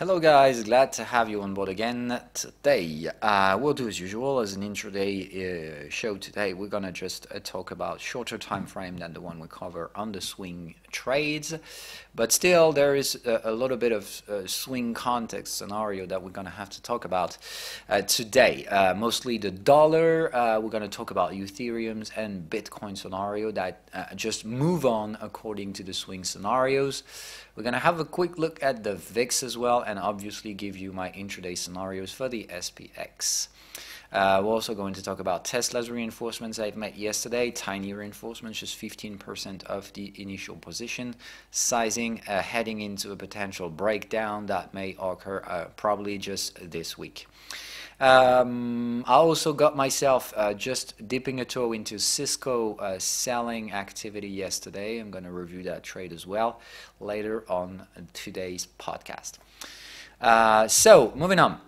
Hello guys, glad to have you on board again today. We'll do as usual as an intraday show today. We're gonna just talk about shorter time frame than the one we cover on the swing trades, but still there is a little bit of swing context scenario that we're gonna have to talk about today. Mostly the dollar. We're gonna talk about Ethereum's and Bitcoin scenario that just move on according to the swing scenarios. We're going to have a quick look at the VIX as well, and obviously give you my intraday scenarios for the SPX. We're also going to talk about Tesla's reinforcements I've made yesterday, tiny reinforcements, just 15% of the initial position sizing, heading into a potential breakdown that may occur probably just this week. I also got myself just dipping a toe into Cisco selling activity yesterday. I'm going to review that trade as well later on today's podcast. So moving on.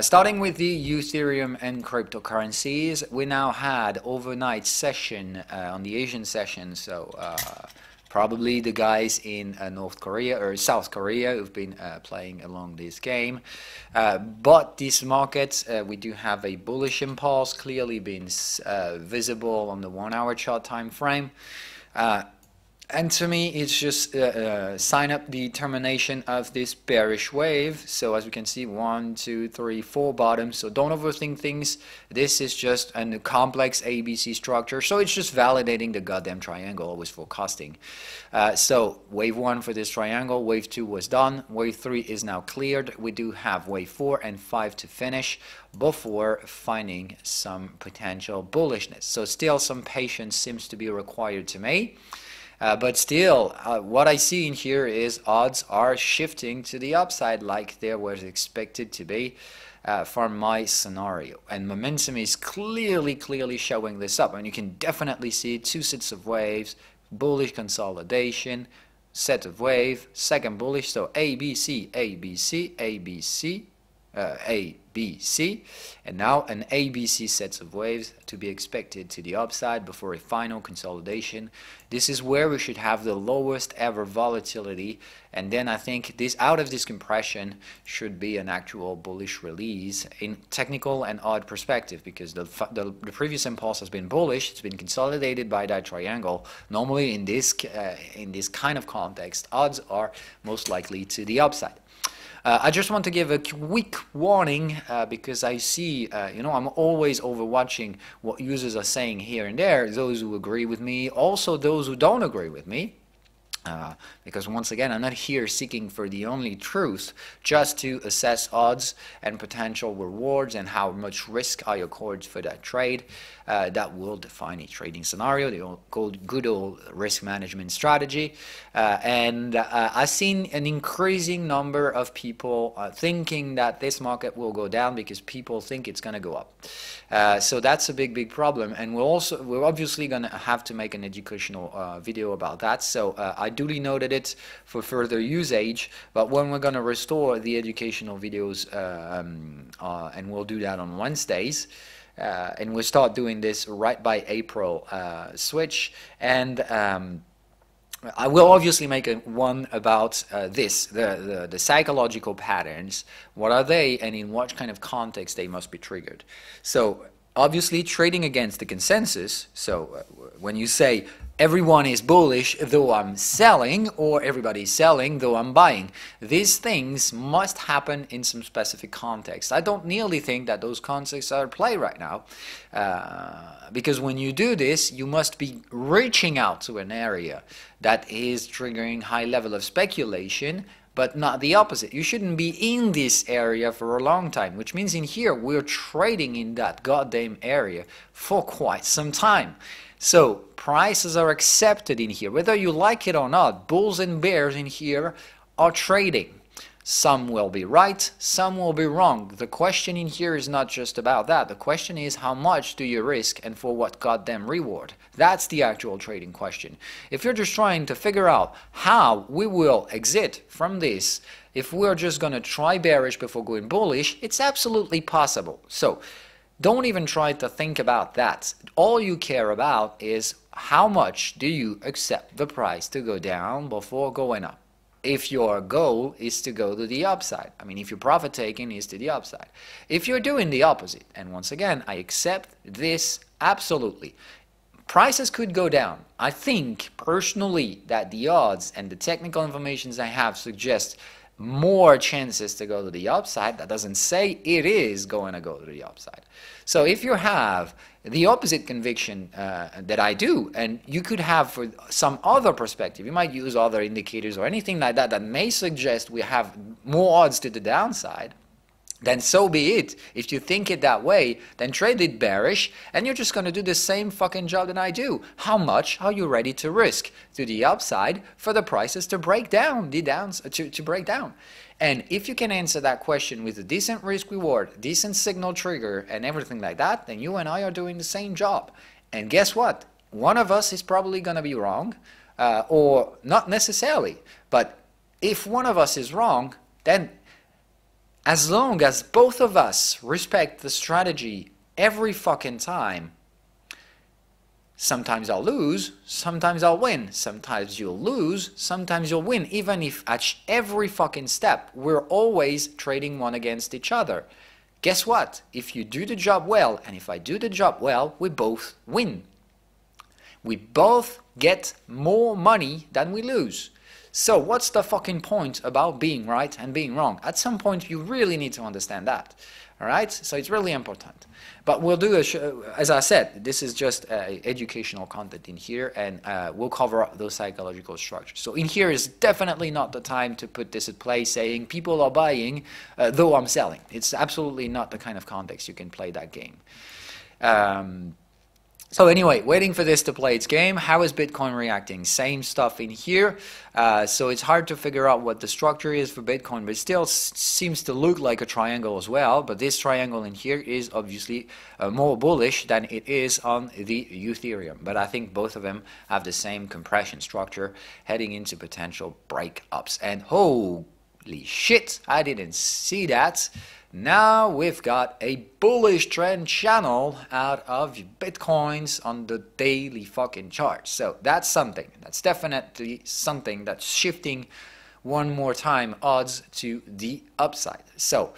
Starting with the Ethereum and cryptocurrencies, we now had overnight session on the Asian session, so probably the guys in North Korea or South Korea who've been playing along this game. But these markets, we do have a bullish impulse clearly being visible on the 1 hour chart time frame. And to me, it's just sign up the termination of this bearish wave. So as we can see, 1, 2, 3, 4 bottoms. So don't overthink things. This is just a complex ABC structure. So it's just validating the goddamn triangle, always forecasting. So wave 1 for this triangle, wave 2 was done. Wave 3 is now cleared. We do have wave 4 and 5 to finish before finding some potential bullishness. So still some patience seems to be required to me. But still, what I see in here is odds are shifting to the upside like there was expected to be for my scenario. And momentum is clearly showing this up. And you can definitely see two sets of waves, bullish consolidation, set of wave, second bullish, so ABC, ABC, ABC, ABC, and now an ABC sets of waves to be expected to the upside before a final consolidation. This is where we should have the lowest ever volatility, and then I think this out of this compression should be an actual bullish release in technical and odd perspective, because the previous impulse has been bullish. It's been consolidated by that triangle. Normally in this kind of context, odds are most likely to the upside. I just want to give a quick warning because I see, I'm always overwatching what users are saying here and there, those who agree with me, also those who don't agree with me. Because once again, I'm not here seeking for the only truth, just to assess odds and potential rewards and how much risk I accord for that trade. That will define a trading scenario, the good old risk management strategy. And I've seen an increasing number of people thinking that this market will go down because people think it's going to go up. So that's a big problem, and we're obviously going to have to make an educational video about that. So I duly noted it for further usage, but when we're going to restore the educational videos, and we'll do that on Wednesdays, and we'll start doing this right by April switch, and I will obviously make one about the psychological patterns. What are they, and in what kind of context they must be triggered? So obviously trading against the consensus, so when you say everyone is bullish though I'm selling, or everybody's selling though I'm buying, these things must happen in some specific context. I don't nearly think that those contexts are at play right now, because when you do this, you must be reaching out to an area that is triggering high level of speculation, but not the opposite. You shouldn't be in this area for a long time, which means in here we're trading in that goddamn area for quite some time. So prices are accepted in here, whether you like it or not. Bulls and bears in here are trading. Some will be right, some will be wrong. The question in here is not just about that. The question is, how much do you risk and for what goddamn reward? That's the actual trading question. If you're just trying to figure out how we will exit from this, if we're just going to try bearish before going bullish, it's absolutely possible. So don't even try to think about that. All you care about is how much do you accept the price to go down before going up. if your goal is to go to the upside. I mean, if your profit taking is to the upside. If you're doing the opposite, and once again, I accept this absolutely, prices could go down. I think personally that the odds and the technical information I have suggest more chances to go to the upside. That doesn't say it is going to go to the upside. So if you have the opposite conviction that I do, and you could have for some other perspective, you might use other indicators or anything like that that may suggest we have more odds to the downside, then so be it. If you think it that way, then trade it bearish, and you're just going to do the same fucking job that I do. How much are you ready to risk to the upside for the prices to break down, to break down? And if you can answer that question with a decent risk reward, decent signal trigger, and everything like that, then you and I are doing the same job. And guess what? One of us is probably going to be wrong, or not necessarily. But if one of us is wrong, then as long as both of us respect the strategy every fucking time, sometimes I'll lose, sometimes I'll win. Sometimes you'll lose, sometimes you'll win. Even if at every fucking step, we're always trading one against each other. Guess what? If you do the job well, and if I do the job well, we both win. We both get more money than we lose. So what's the fucking point about being right and being wrong? At some point, you really need to understand that. All right? So it's really important. But we'll do, as I said, this is just educational content in here, and we'll cover up those psychological structures. So in here is definitely not the time to put this at play saying people are buying, though I'm selling. It's absolutely not the kind of context you can play that game. So anyway, waiting for this to play its game. How is Bitcoin reacting? Same stuff in here. So it's hard to figure out what the structure is for Bitcoin, but it still seems to look like a triangle as well. But this triangle in here is obviously more bullish than it is on the Ethereum. But I think both of them have the same compression structure heading into potential breakups. And holy shit, I didn't see that. Now we've got a bullish trend channel out of Bitcoins on the daily fucking chart. So that's something. That's definitely something that's shifting one more time odds to the upside. So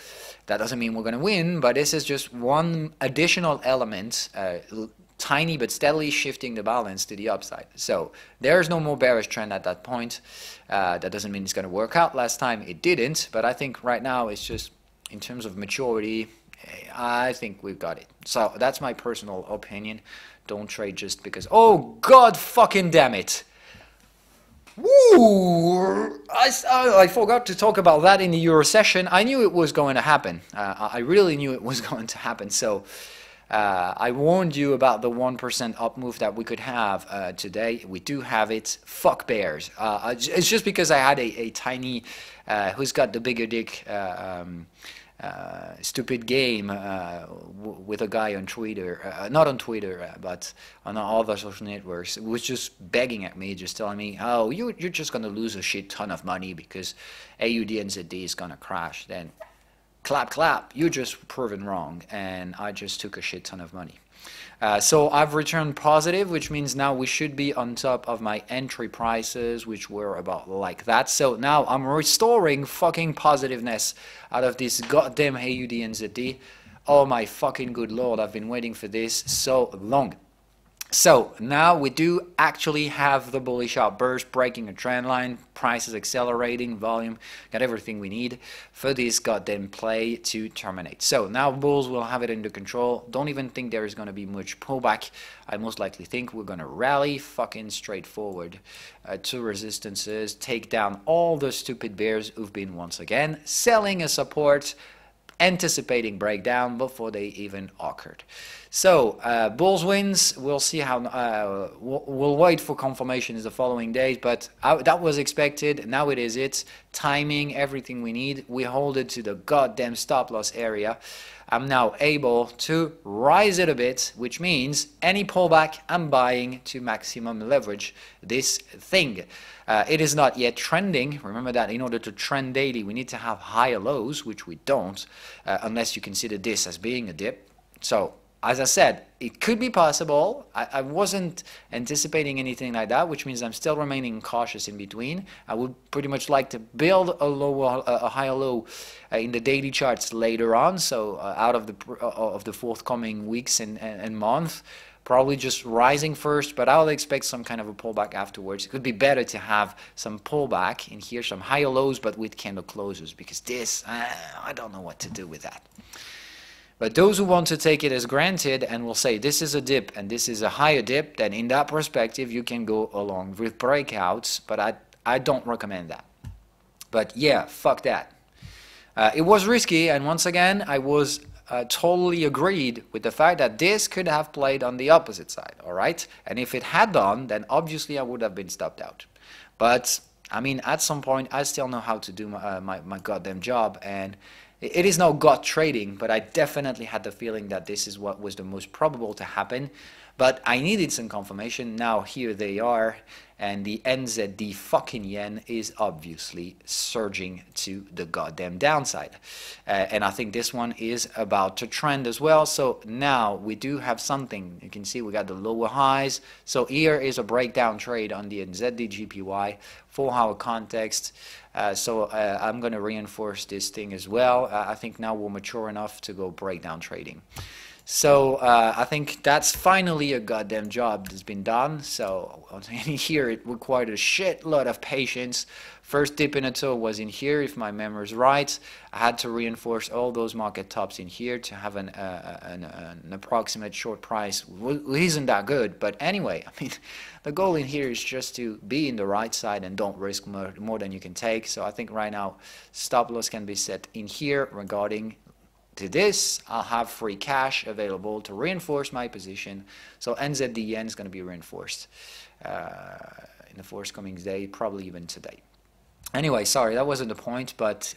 that doesn't mean we're going to win, but this is just one additional element, tiny but steadily shifting the balance to the upside. So there's no more bearish trend at that point. That doesn't mean it's going to work out. Last time it didn't, but I think right now it's just, in terms of maturity, I think we've got it. So that's my personal opinion. Don't trade just because, oh god fucking damn it. Woo! I forgot to talk about that in the Euro session. I knew it was going to happen. I really knew it was going to happen. So I warned you about the 1% up move that we could have today. We do have it. Fuck bears. It's just because I had a tiny, who's got the bigger dick, stupid game with a guy on Twitter, not on Twitter, but on all other social networks, was just begging at me, just telling me, oh, you're just going to lose a shit ton of money because AUDNZD is going to crash. Then clap, clap, you just proven wrong, and I just took a shit ton of money. So I've returned positive, which means now we should be on top of my entry prices, which were about like that. So now I'm restoring fucking positiveness out of this goddamn AUDNZD. Oh my fucking good lord, I've been waiting for this so long. So now we do actually have the bullish outburst, breaking a trend line, prices accelerating, volume, got everything we need for this goddamn play to terminate. So now bulls will have it under control. Don't even think there is going to be much pullback. I most likely think we're going to rally fucking straightforward to resistances, take down all the stupid bears who've been once again selling a support, anticipating breakdown before they even occurred. So bulls wins. We'll see how. We'll wait for confirmations the following days, but that was expected. Now it is it. Timing, everything we need. We hold it to the goddamn stop loss area. I'm now able to rise it a bit, which means any pullback, I'm buying to maximum leverage this thing. It is not yet trending. Remember that in order to trend daily, we need to have higher lows, which we don't, unless you consider this as being a dip. So as I said, it could be possible. I wasn't anticipating anything like that, which means I'm still remaining cautious in between. I would pretty much like to build a higher low in the daily charts later on, so out of the forthcoming weeks and month. Probably just rising first, but I'll expect some kind of a pullback afterwards. It could be better to have some pullback in here, some higher lows, but with candle closes, because this, I don't know what to do with that. But those who want to take it as granted and will say this is a dip and this is a higher dip, then in that perspective you can go along with breakouts, but I don't recommend that. But yeah, fuck that. It was risky, and once again I was totally agreed with the fact that this could have played on the opposite side, all right? And if it had done, then obviously I would have been stopped out. But I mean, at some point I still know how to do my goddamn job, and it is no gut trading, but I definitely had the feeling that this is what was the most probable to happen. But I needed some confirmation. Now here they are, and the NZD fucking yen is obviously surging to the goddamn downside. And I think this one is about to trend as well. So now we do have something. You can see we got the lower highs. So here is a breakdown trade on the NZD GPY, 4-hour context. I'm going to reinforce this thing as well. I think now we're mature enough to go breakdown trading. So I think that's finally a goddamn job that's been done. So here it required a shitload of patience. First dip in a toe was in here, if my memory is right. I had to reinforce all those market tops in here to have an approximate short price. Well, isn't that good? But anyway, I mean, the goal in here is just to be in the right side and don't risk more than you can take. So I think right now stop loss can be set in here regarding to this. I'll have free cash available to reinforce my position. So NZD yen is going to be reinforced in the forthcoming day, probably even today. Anyway, sorry, that wasn't the point, but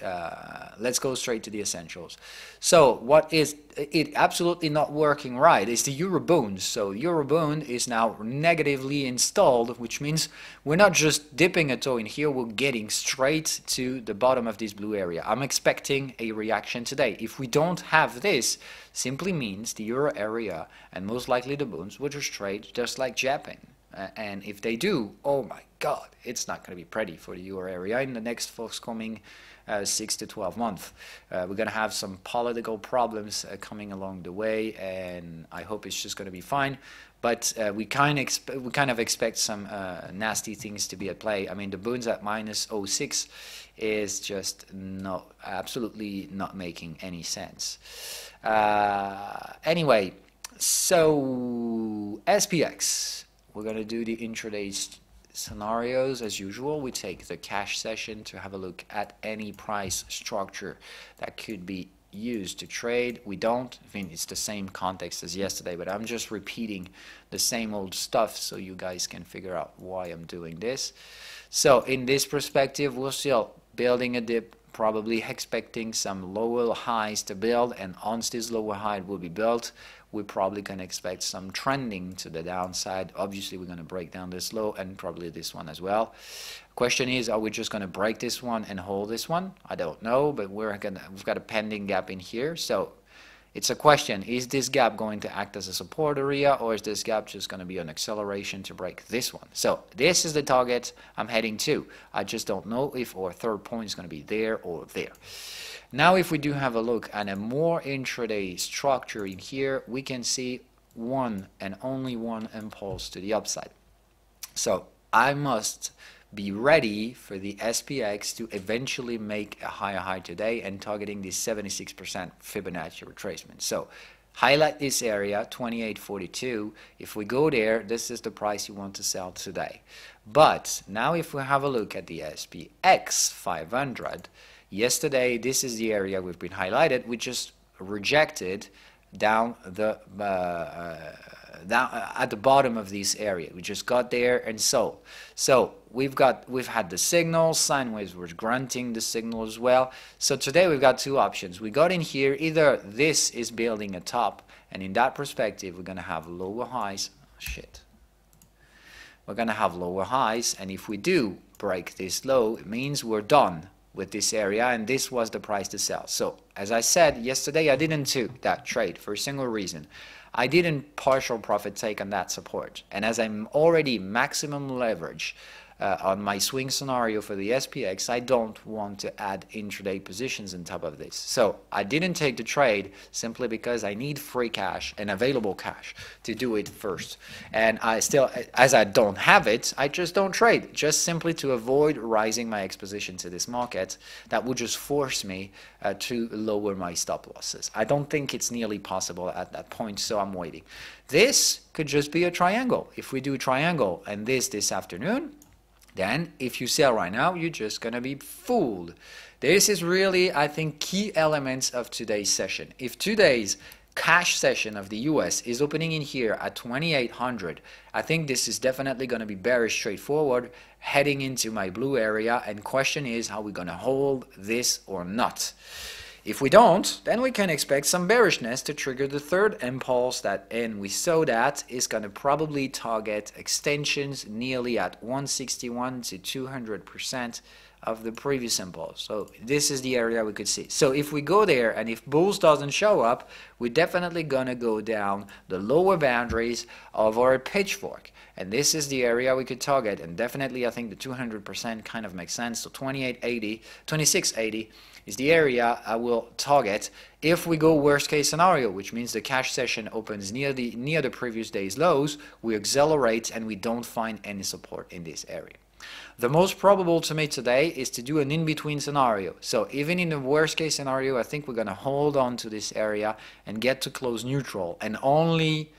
let's go straight to the essentials. So what is it absolutely not working right is the EURUSD. So EURUSD is now negatively installed, which means we're not just dipping a toe in here, we're getting straight to the bottom of this blue area. I'm expecting a reaction today. If we don't have this, simply means the euro area and most likely the bunds will just trade just like Japan. And if they do, oh my God, it's not going to be pretty for the euro area in the next forthcoming 6 to 12 months. We're going to have some political problems coming along the way, and I hope it's just going to be fine. But we kind of expect some nasty things to be at play. I mean, the bunds at minus 0.6 is just absolutely not making any sense. Anyway, so SPX. We're going to do the intraday scenarios as usual. We take the cash session to have a look at any price structure that could be used to trade. We don't. I mean, it's the same context as yesterday, but I'm just repeating the same old stuff so you guys can figure out why I'm doing this. So in this perspective, we're still building a dip, probably expecting some lower highs to build, and once this lower high will be built, we're probably going to expect some trending to the downside. Obviously, we're going to break down this low and probably this one as well. Question is, are we just going to break this one and hold this one? I don't know, but we've got a pending gap in here. So it's a question, is this gap going to act as a support area, or is this gap just going to be an acceleration to break this one? So this is the target I'm heading to. I just don't know if our third point is going to be there or there. Now, if we do have a look at a more intraday structure in here, we can see one and only one impulse to the upside. So I must be ready for the SPX to eventually make a higher high today and targeting the 76% Fibonacci retracement. So highlight this area, 28.42. If we go there, this is the price you want to sell today. But now if we have a look at the SPX 500, yesterday, this is the area we've been highlighted. We just rejected down the at the bottom of this area. We just got there and sold. So we've had the signal. Sideways we're grunting the signal as well. So today we've got two options. We got in here. Either this is building a top, and in that perspective, we're going to have lower highs. Oh, shit. We're going to have lower highs, and if we do break this low, it means we're done with this area, and this was the price to sell. So as I said yesterday, I didn't do that trade for a single reason. I didn't partial profit take on that support. And as I'm already maximum leverage on my swing scenario for the SPX, I don't want to add intraday positions on top of this. So I didn't take the trade simply because I need free cash and available cash to do it first. And I still, as I don't have it, I just don't trade, just simply to avoid rising my exposition to this market. That would just force me to lower my stop losses. I don't think it's nearly possible at that point, so I'm waiting. This could just be a triangle. If we do a triangle and this afternoon, then if you sell right now, you're just going to be fooled. This is really, I think, key elements of today's session. If today's cash session of the US is opening in here at 2800, I think this is definitely going to be bearish straightforward, heading into my blue area, and question is how we're going to hold this or not. If we don't, then we can expect some bearishness to trigger the third impulse and we saw that is going to probably target extensions nearly at 161 to 200% of the previous impulse. So this is the area we could see. So if we go there and if bulls doesn't show up, we're definitely going to go down the lower boundaries of our pitchfork. And this is the area we could target. And definitely I think the 200% kind of makes sense. So 2880, 2680 is the area I will target if we go worst case scenario, which means the cash session opens near the previous day's lows, we accelerate and we don't find any support in this area. The most probable to me today is to do an in-between scenario. So even in the worst case scenario, I think we're going to hold on to this area and get to close neutral, and only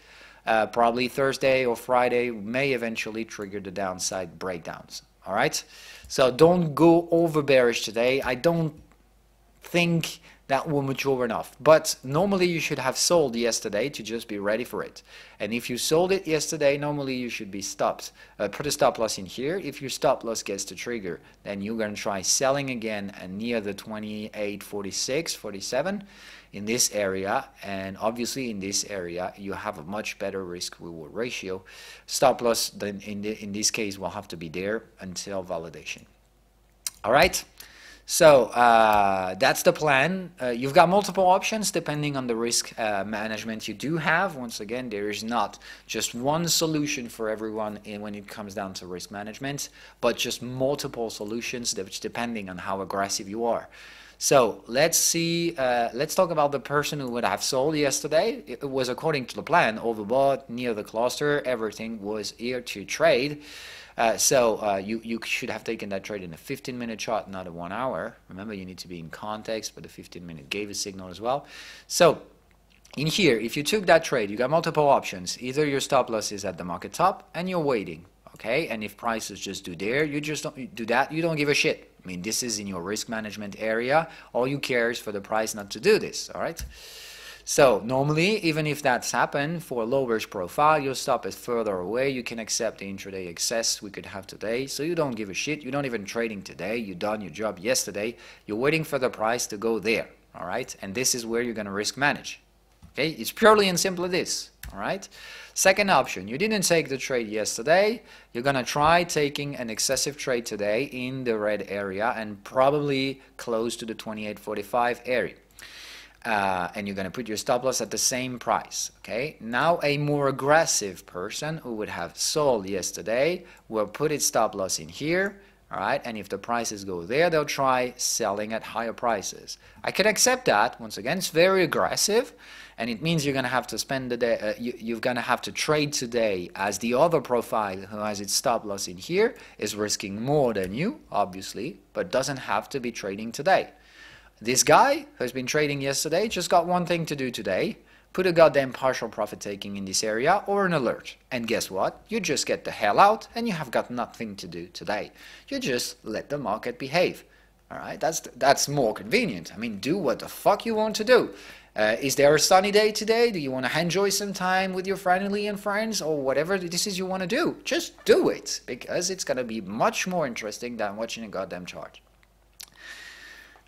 probably Thursday or Friday may eventually trigger the downside breakdowns. All right, so don't go over bearish today. I don't think that will mature enough, but normally you should have sold yesterday to just be ready for it. And if you sold it yesterday, normally you should be stopped. Put a stop loss in here. If your stop loss gets to trigger, then you're going to try selling again and near the 28.46, 47 in this area. And obviously in this area you have a much better risk reward ratio. Stop loss then in this case will have to be there until validation. All right. So that's the plan. You've got multiple options depending on the risk management you do have. Once again, there is not just one solution for everyone when it comes down to risk management, but just multiple solutions depending on how aggressive you are. So let's see, let's talk about the person who would have sold yesterday. It was according to the plan, overbought, near the cluster, everything was here to trade. So you should have taken that trade in a 15-minute chart, not a 1 hour. Remember, you need to be in context, but the 15-minute gave a signal as well. So in here, if you took that trade, you got multiple options. Either your stop loss is at the market top and you're waiting, okay? And if prices just do there, you just don't do that. You don't give a shit. I mean, this is in your risk management area. All you care is for the price not to do this, all right? So normally, even if that's happened for a low risk profile, your stop is further away. You can accept the intraday excess we could have today. So you don't give a shit. You're not even trading today. You done your job yesterday. You're waiting for the price to go there. All right. And this is where you're going to risk manage. Okay. It's purely and simply this. All right. Second option, you didn't take the trade yesterday. You're going to try taking an excessive trade today in the red area and probably close to the 28.45 area. And you're going to put your stop loss at the same price. Okay. Now a more aggressive person who would have sold yesterday will put its stop loss in here. All right. And if the prices go there, they'll try selling at higher prices. I could accept that. Once again, it's very aggressive. And it means you're going to have to spend the day, you're going to have to trade today as the other profile who has its stop loss in here is risking more than you, obviously, but doesn't have to be trading today. This guy who's been trading yesterday just got one thing to do today, put a goddamn partial profit taking in this area or an alert. And guess what? You just get the hell out and you have got nothing to do today. You just let the market behave. All right, that's more convenient. I mean, do what the fuck you want to do. Is there a sunny day today? Do you want to enjoy some time with your family and friends or whatever this is you want to do? Just do it, because it's going to be much more interesting than watching a goddamn chart.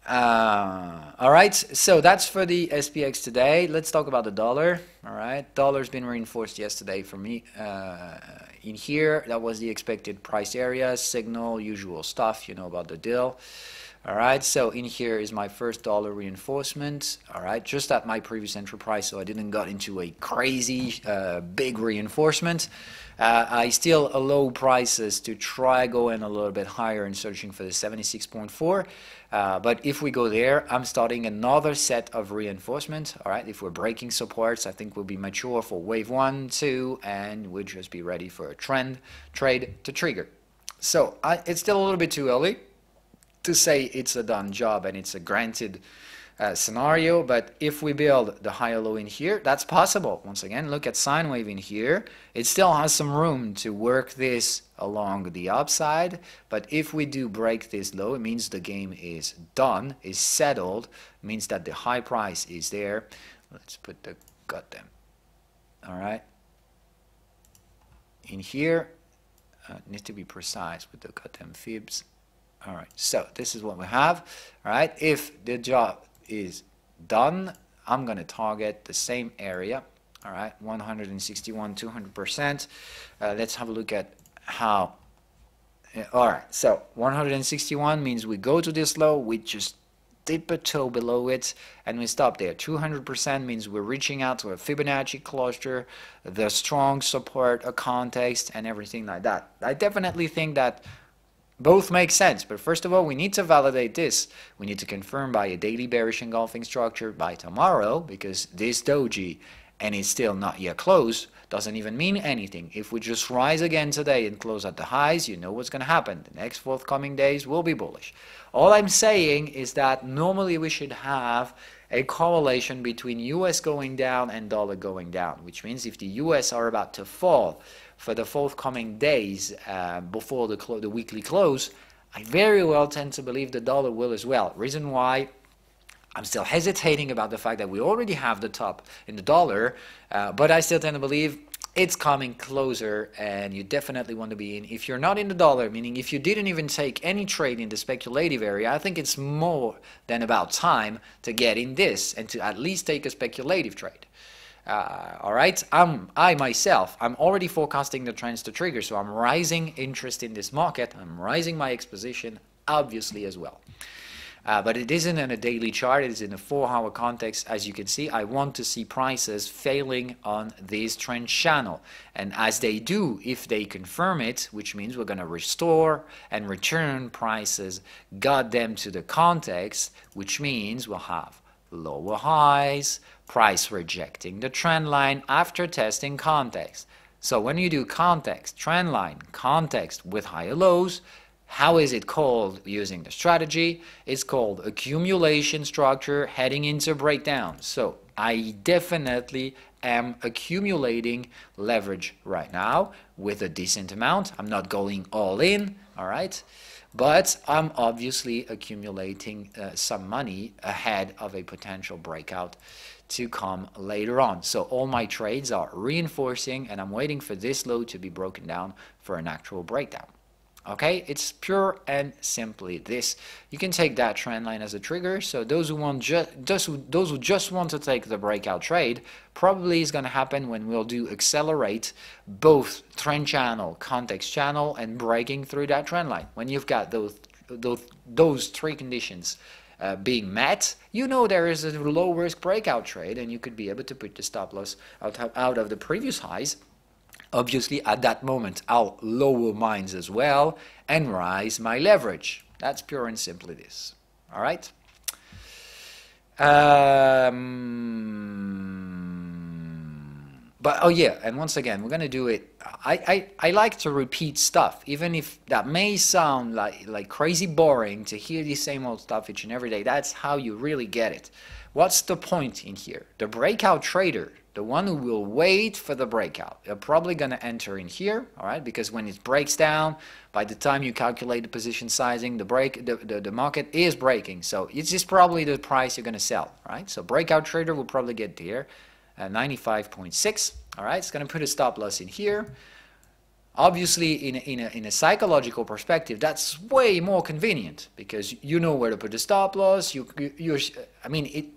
All right, so that's for the SPX today. Let's talk about the dollar. All right, dollar's been reinforced yesterday for me. In here, that was the expected price area, signal, usual stuff, you know about the deal. All right, so in here is my first dollar reinforcement. All right, just at my previous entry price, so I didn't got into a crazy big reinforcement. I still allow prices to try going a little bit higher and searching for the 76.4. But if we go there, I'm starting another set of reinforcement. All right, if we're breaking supports, I think we'll be mature for wave 1, 2, and we'll just be ready for a trend trade to trigger. So it's still a little bit too early to say it's a done job and it's a granted scenario, but if we build the higher low in here, that's possible. Once again, look at sine wave in here. It still has some room to work this along the upside, but if we do break this low, it means the game is done, is settled, it means that the high price is there. Let's put the goddamn, all right, in here. Need to be precise with the goddamn fibs. All right, so this is what we have. All right, if the job is done, I'm going to target the same area. All right, 161, 200%. Let's have a look at how. All right, so 161 means we go to this low, we just dip a toe below it, and we stop there. 200% means we're reaching out to a Fibonacci cluster, the strong support, a context, and everything like that. I definitely think that both make sense, but first of all, we need to validate this. We need to confirm by a daily bearish engulfing structure by tomorrow, because this doji, and it's still not yet closed, doesn't even mean anything. If we just rise again today and close at the highs, you know what's going to happen. The next forthcoming days will be bullish. All I'm saying is that normally we should have a correlation between US going down and dollar going down, which means if the US are about to fall for the forthcoming days before the weekly close, I very well tend to believe the dollar will as well. Reason why I'm still hesitating about the fact that we already have the top in the dollar, but I still tend to believe it's coming closer, and you definitely want to be in. If you're not in the dollar, meaning if you didn't even take any trade in the speculative area, I think it's more than about time to get in this and to at least take a speculative trade. All right, I myself, I'm already forecasting the trends to trigger, so I'm rising interest in this market. I'm rising my exposition, obviously, as well. But it isn't in a daily chart, it is in a 4-hour context. As you can see, I want to see prices failing on this trend channel. And as they do, if they confirm it, which means we're going to restore and return prices, got them to the context, which means we'll have lower highs, price rejecting the trend line after testing context. So when you do context, trend line, context with higher lows, how is it called using the strategy? It's called accumulation structure heading into breakdown. So I definitely am accumulating leverage right now with a decent amount. I'm not going all in, all right? But I'm obviously accumulating some money ahead of a potential breakout to come later on. So all my trades are reinforcing, and I'm waiting for this low to be broken down for an actual breakdown. Okay, it's pure and simply this. You can take that trend line as a trigger. So those who just want to take the breakout trade, probably is going to happen when we'll do accelerate both trend channel, context channel, and breaking through that trend line. When you've got those three conditions being met, you know there is a low risk breakout trade, and you could be able to put the stop loss out of the previous highs. Obviously, at that moment, I'll lower mines as well and rise my leverage. That's pure and simply this. All right? But, oh yeah, and once again, we're going to do it. I like to repeat stuff, even if that may sound like crazy boring to hear the same old stuff each and every day. That's how you really get it. What's the point in here? The breakout trader, the one who will wait for the breakout, they're probably going to enter in here, all right? Because when it breaks down, by the time you calculate the position sizing, the market is breaking. So it's just probably the price you're going to sell, right? So breakout trader will probably get there, 95.6, all right? It's going to put a stop loss in here. Obviously, in a psychological perspective, that's way more convenient because you know where to put the stop loss.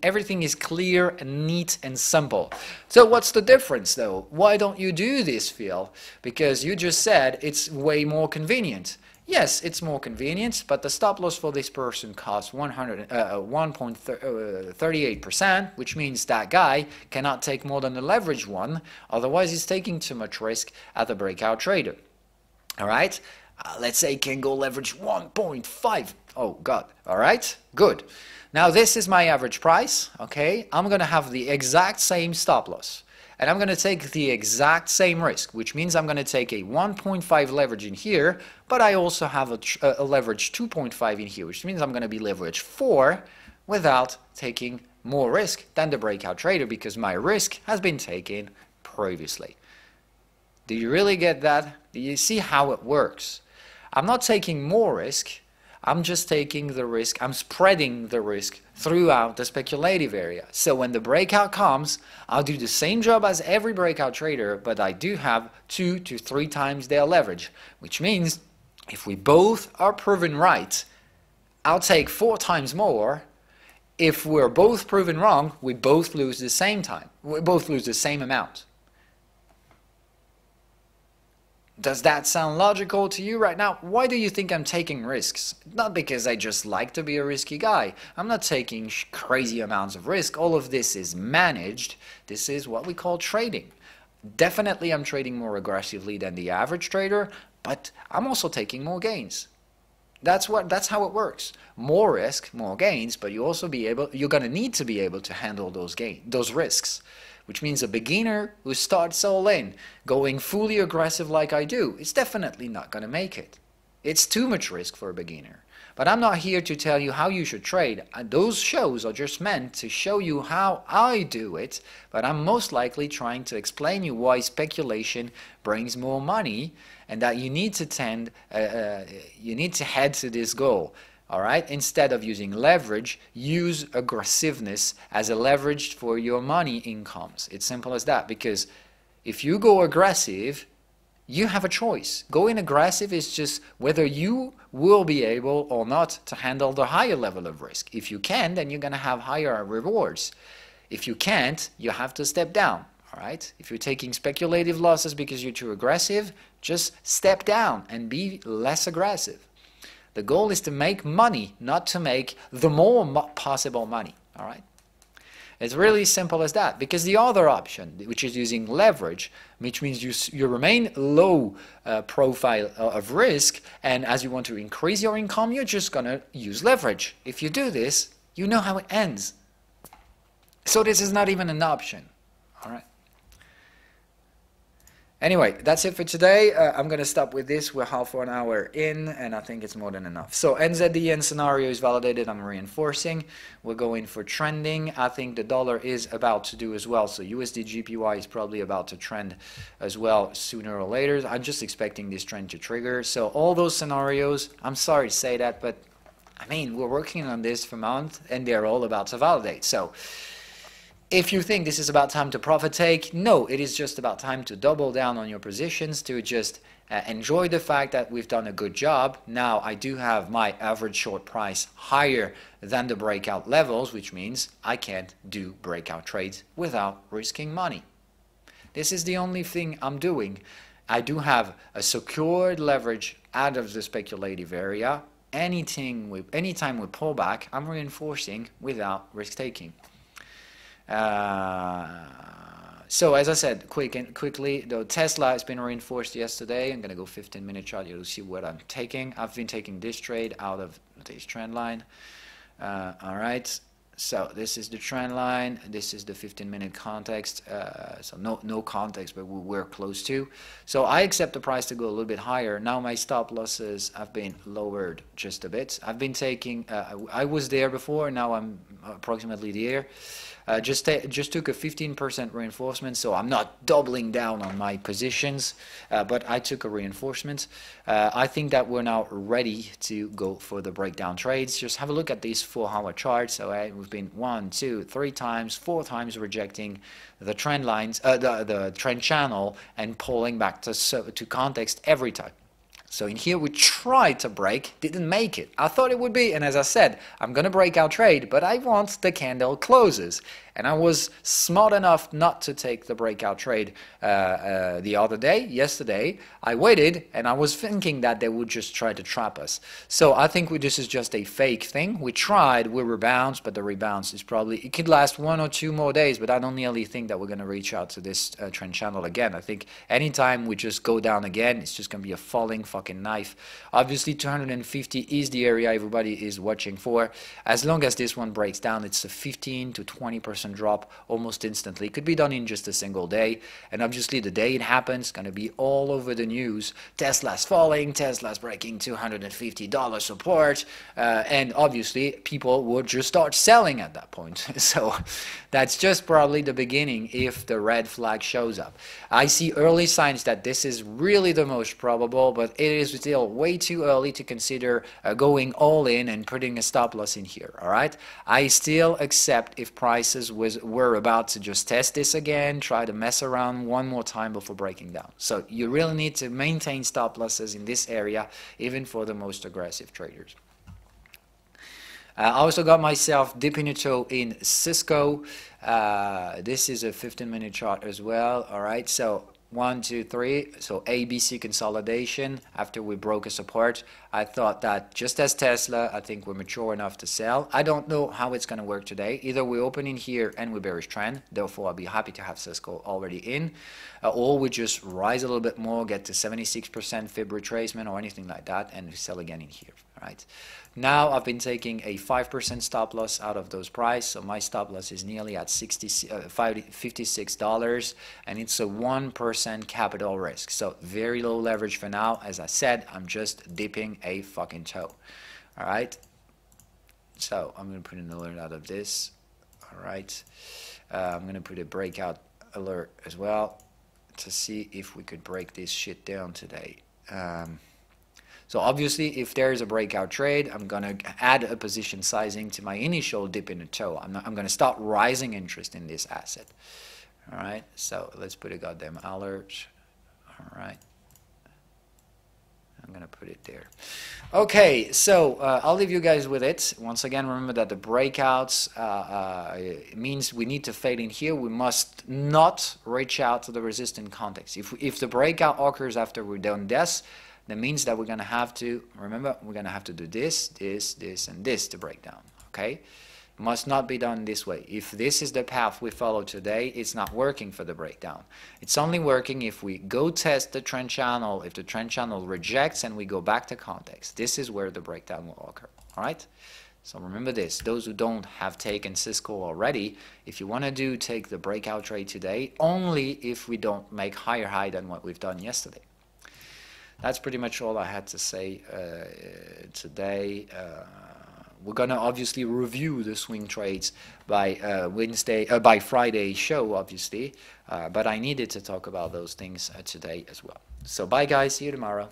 Everything is clear and neat and simple. So what's the difference, though? Why don't you do this, Phil? Because you just said it's way more convenient. Yes, it's more convenient, but the stop loss for this person costs 1.38%, which means that guy cannot take more than the leverage one, otherwise he's taking too much risk at the breakout trader. All right, let's say he can go leverage 1.5. Oh God, all right, good. Now this is my average price, okay? I'm going to have the exact same stop loss. And I'm going to take the exact same risk, which means I'm going to take a 1.5 leverage in here, but I also have a leverage 2.5 in here, which means I'm going to be leverage 4 without taking more risk than the breakout trader because my risk has been taken previously. Do you really get that? Do you see how it works? I'm not taking more risk. I'm just taking the risk, I'm spreading the risk throughout the speculative area. So when the breakout comes, I'll do the same job as every breakout trader, but I do have 2 to 3 times their leverage, which means if we both are proven right, I'll take 4 times more. If we're both proven wrong, we both lose the same time. We both lose the same amount. Does that sound logical to you right now? Why do you think I'm taking risks? Not because I just like to be a risky guy. I'm not taking crazy amounts of risk. All of this is managed. This is what we call trading. Definitely I'm trading more aggressively than the average trader, but I'm also taking more gains. That's how it works. More risk, more gains, but you're going to need to be able to handle those risks. Which means a beginner who starts all in, going fully aggressive like I do, is definitely not going to make it. It's too much risk for a beginner. But I'm not here to tell you how you should trade. Those shows are just meant to show you how I do it, but I'm most likely trying to explain you why speculation brings more money and that you need to head to this goal. All right, instead of using leverage, use aggressiveness as a leverage for your money incomes. It's simple as that, because if you go aggressive, you have a choice. Going aggressive is just whether you will be able or not to handle the higher level of risk. If you can, then you're going to have higher rewards. If you can't, you have to step down. All right, if you're taking speculative losses because you're too aggressive, just step down and be less aggressive. The goal is to make money, not to make the more possible money. All right? It's really simple as that, because the other option, which is using leverage, which means you remain low profile of risk, and as you want to increase your income, you're just going to use leverage. If you do this, you know how it ends. So this is not even an option. All right? Anyway, that's it for today. I'm going to stop with this. We're half an hour in, and I think it's more than enough. So NZDN scenario is validated. I'm reinforcing. We're going for trending. I think the dollar is about to do as well. So USD/JPY is probably about to trend as well sooner or later. I'm just expecting this trend to trigger. So all those scenarios, I'm sorry to say that, but I mean, we're working on this for months, and they're all about to validate. So if you think this is about time to profit take, no, it is just about time to double down on your positions, to just enjoy the fact that we've done a good job. Now, I do have my average short price higher than the breakout levels, which means I can't do breakout trades without risking money. This is the only thing I'm doing. I do have a secured leverage out of the speculative area. Anytime we pull back, I'm reinforcing without risk-taking. So as I said, quickly, the Tesla has been reinforced yesterday. I'm going to go 15-minute chart. You'll see what I'm taking. I've been taking this trade out of this trend line. All right. So this is the trend line. This is the 15-minute context. So no context, but we're close to. So I accept the price to go a little bit higher. Now my stop losses have been lowered just a bit. I've been taking. I was there before. Now I'm approximately there. Just took a 15% reinforcement, so I'm not doubling down on my positions, but I took a reinforcement. I think that we're now ready to go for the breakdown trades. Just have a look at these 4-hour charts. All right, we've been 1, 2, 3 times, 4 times rejecting the trend lines, the trend channel, and pulling back to context every time. So in here we tried to break, didn't make it. I thought it would be, and as I said, I'm going to break our trade, but I want the candle closes. And I was smart enough not to take the breakout trade the other day, yesterday. I waited, and I was thinking that they would just try to trap us. So I think this is just a fake thing. We tried, we rebounds, but the rebounds is probably, it could last 1 or 2 more days, but I don't nearly think that we're going to reach out to this trend channel again. I think anytime we just go down again, it's just going to be a falling fucking knife. Obviously, 250 is the area everybody is watching for. As long as this one breaks down, it's a 15 to 20% drop almost instantly. It could be done in just a single day, and obviously the day it happens, going to be all over the news. Tesla's falling, Tesla's breaking $250 support, and obviously people would just start selling at that point. So that's just probably the beginning if the red flag shows up. I see early signs that this is really the most probable, but it is still way too early to consider going all in and putting a stop loss in here. All right, I still accept if prices were about to just test this again, try to mess around one more time before breaking down. So you really need to maintain stop losses in this area, even for the most aggressive traders. I also got myself dipping a toe in Cisco. This is a 15-minute chart as well. All right, so 1, 2, 3. So ABC consolidation after we broke a support. I thought that just as Tesla, I think we're mature enough to sell. I don't know how it's going to work today. Either we open in here and we bearish trend. Therefore, I'll be happy to have Cisco already in. Or we just rise a little bit more, get to 76% fib retracement or anything like that, and we sell again in here. All right. Now I've been taking a 5% stop loss out of those price, so my stop loss is nearly at $56, and it's a 1% capital risk. So very low leverage for now. As I said, I'm just dipping a fucking toe. All right. So I'm going to put an alert out of this. All right. I'm going to put a breakout alert as well to see if we could break this shit down today. So obviously, if there is a breakout trade, I'm going to add a position sizing to my initial dip in the toe. I'm going to start rising interest in this asset. All right, so let's put a goddamn alert. All right. I'm going to put it there. Okay, so I'll leave you guys with it. Once again, remember that the breakouts means we need to fade in here. We must not reach out to the resistant context. If the breakout occurs after we're done this, that means that we're going to have to, remember, we're going to have to do this, this, this, and this to break down, okay? Must not be done this way. If this is the path we follow today, it's not working for the breakdown. It's only working if we go test the trend channel, if the trend channel rejects and we go back to context. This is where the breakdown will occur, all right? So remember this, those who don't have taken Cisco already, if you want to do, take the breakout trade today, only if we don't make higher high than what we've done yesterday. That's pretty much all I had to say today. We're gonna obviously review the swing trades by by Friday show, obviously. But I needed to talk about those things today as well. So bye, guys. See you tomorrow.